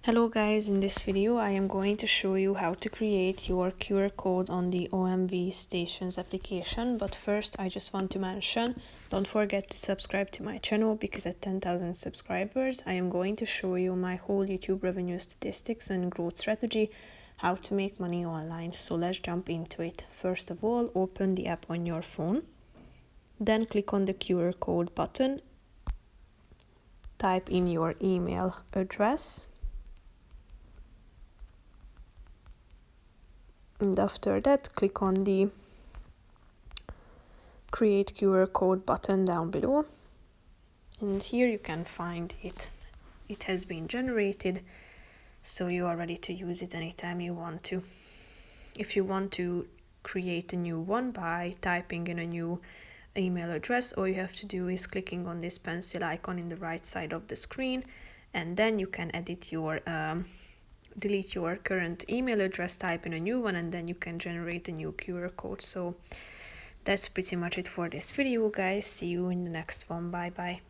Hello guys, in this video I am going to show you how to create your QR code on the OMV Stations application, but first I just want to mention, don't forget to subscribe to my channel because at 10,000 subscribers I am going to show you my whole YouTube revenue statistics and growth strategy, how to make money online. So let's jump into it. First of all, open the app on your phone, then click on the QR code button, type in your email address, and after that click on the create QR code button down below, and here you can find it. It has been generated, so you are ready to use it anytime you want to. If you want to create a new one by typing in a new email address, all you have to do is clicking on this pencil icon in the right side of the screen, and then you can edit your delete your current email address, type in a new one, and then you can generate a new QR code. So that's pretty much it for this video, guys. See you in the next one. Bye bye.